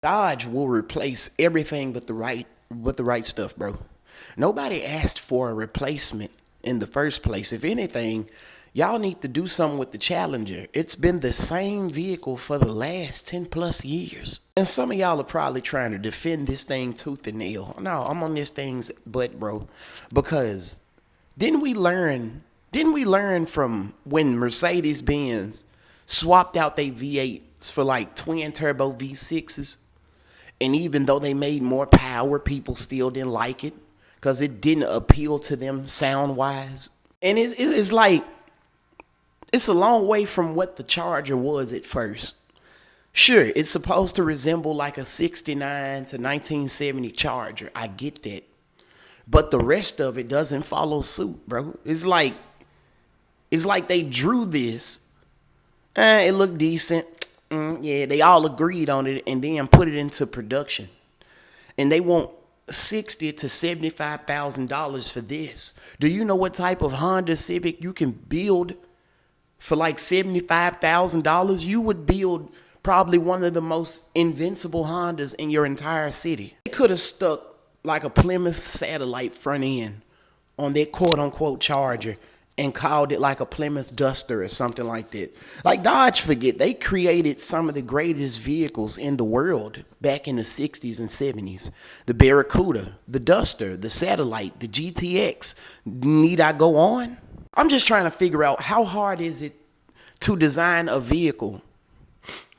Dodge will replace everything with the right stuff, bro. Nobody asked for a replacement in the first place. If anything, y'all need to do something with the Challenger. It's been the same vehicle for the last 10 plus years. And some of y'all are probably trying to defend this thing tooth and nail. No, I'm on this thing's butt, bro. Because didn't we learn from when Mercedes Benz swapped out their V8s for like twin turbo V6s? And even though they made more power, people still didn't like it because it didn't appeal to them sound wise. And it's like, it's a long way from what the Charger was at first. Sure, it's supposed to resemble like a 69 to 1970 Charger. I get that. But the rest of it doesn't follow suit, bro. It's like they drew this. It looked decent. Yeah, they all agreed on it and then put it into production. And they want $60,000 to $75,000 for this. Do you know what type of Honda Civic you can build for like $75,000? You would build probably one of the most invincible Hondas in your entire city. They could have stuck like a Plymouth Satellite front end on their quote unquote Charger and called it like a Plymouth Duster or something like that. Like Dodge, forget, they created some of the greatest vehicles in the world back in the 60s and 70s. The Barracuda, the Duster, the Satellite, the GTX. Need I go on? I'm just trying to figure out how hard is it to design a vehicle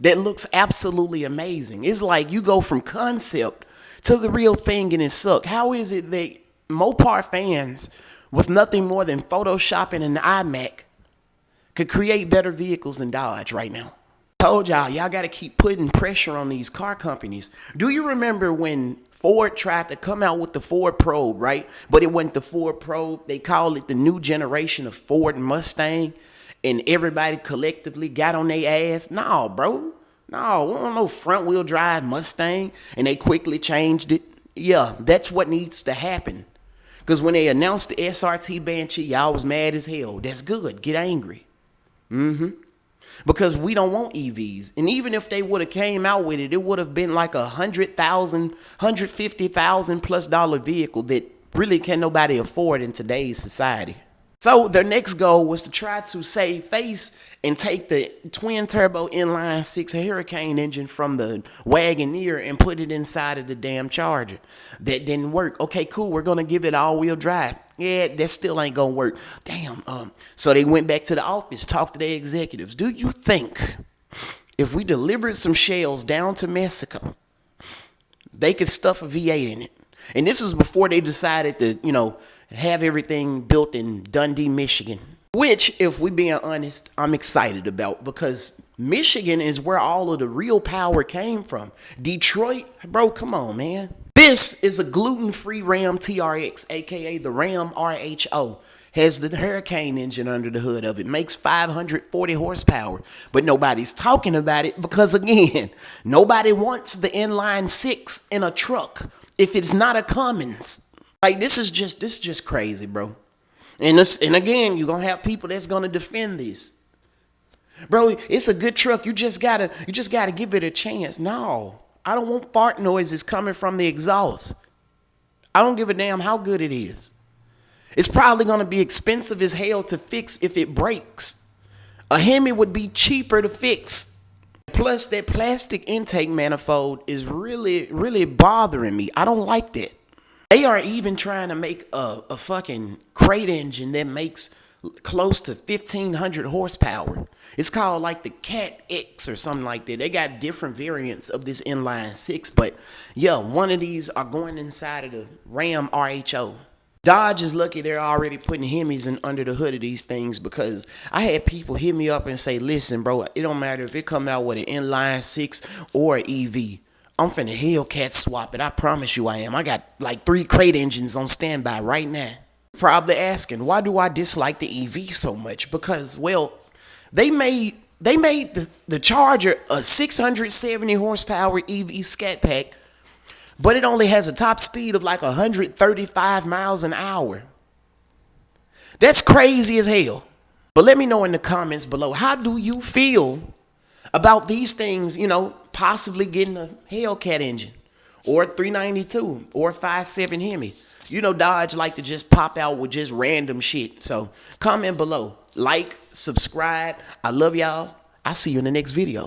that looks absolutely amazing. It's like you go from concept to the real thing and it sucks. How is it that Mopar fans with nothing more than Photoshop and an iMac could create better vehicles than Dodge right now? I told y'all got to keep putting pressure on these car companies. Do you remember when Ford tried to come out with the Ford Probe, right? But it wasn't the Ford Probe. They called it the new generation of Ford Mustang, and everybody collectively got on their ass. No, bro. No, we don't want no front wheel drive Mustang. And they quickly changed it. Yeah, that's what needs to happen. Because when they announced the SRT Banshee, y'all was mad as hell. That's good. Get angry. Because we don't want EVs. And even if they would have came out with it, it would have been like $100,000, $150,000 plus vehicle that really can nobody afford in today's society. So their next goal was to try to save face and take the twin turbo inline six Hurricane engine from the Wagoneer and put it inside of the damn Charger. That didn't work. Okay, cool. We're gonna give it all-wheel drive. Yeah, that still ain't gonna work. Damn. So they went back to the office, talked to their executives. Do you think if we delivered some shells down to Mexico, they could stuff a V8 in it? And this was before they decided to, have everything built in Dundee, Michigan. Which, if we being honest, I'm excited about because Michigan is where all of the real power came from. Detroit, bro, come on, man. This is a gluten-free Ram TRX, aka the Ram RHO. Has the Hurricane engine under the hood of it. Makes 540 horsepower. But nobody's talking about it because, again, nobody wants the inline six in a truck if it's not a Cummins. Like, this is just crazy, bro. And again, you're gonna have people that's gonna defend this. Bro, it's a good truck. You just gotta give it a chance. No, I don't want fart noises coming from the exhaust. I don't give a damn how good it is. It's probably gonna be expensive as hell to fix if it breaks. A Hemi would be cheaper to fix. Plus, that plastic intake manifold is really, really bothering me. I don't like that. They are even trying to make a fucking crate engine that makes close to 1,500 horsepower. It's called like the Cat X or something like that. They got different variants of this inline six, but yeah, one of these are going inside of the Ram RHO. Dodge is lucky they're already putting Hemis in under the hood of these things because I had people hit me up and say, listen, bro, it don't matter if it come out with an inline six or an EV. I'm finna Hellcat swap it. I promise you I am. I got like 3 crate engines on standby right now. Probably asking, why do I dislike the EV so much? Because, well, they made the Charger a 670 horsepower EV scat pack, but it only has a top speed of like 135 miles an hour. That's crazy as hell. But let me know in the comments below, how do you feel about these things, possibly getting a Hellcat engine or 392 or 5.7 Hemi. You know, Dodge like to just pop out with just random shit. So comment below, like, subscribe. I love y'all. I'll see you in the next video.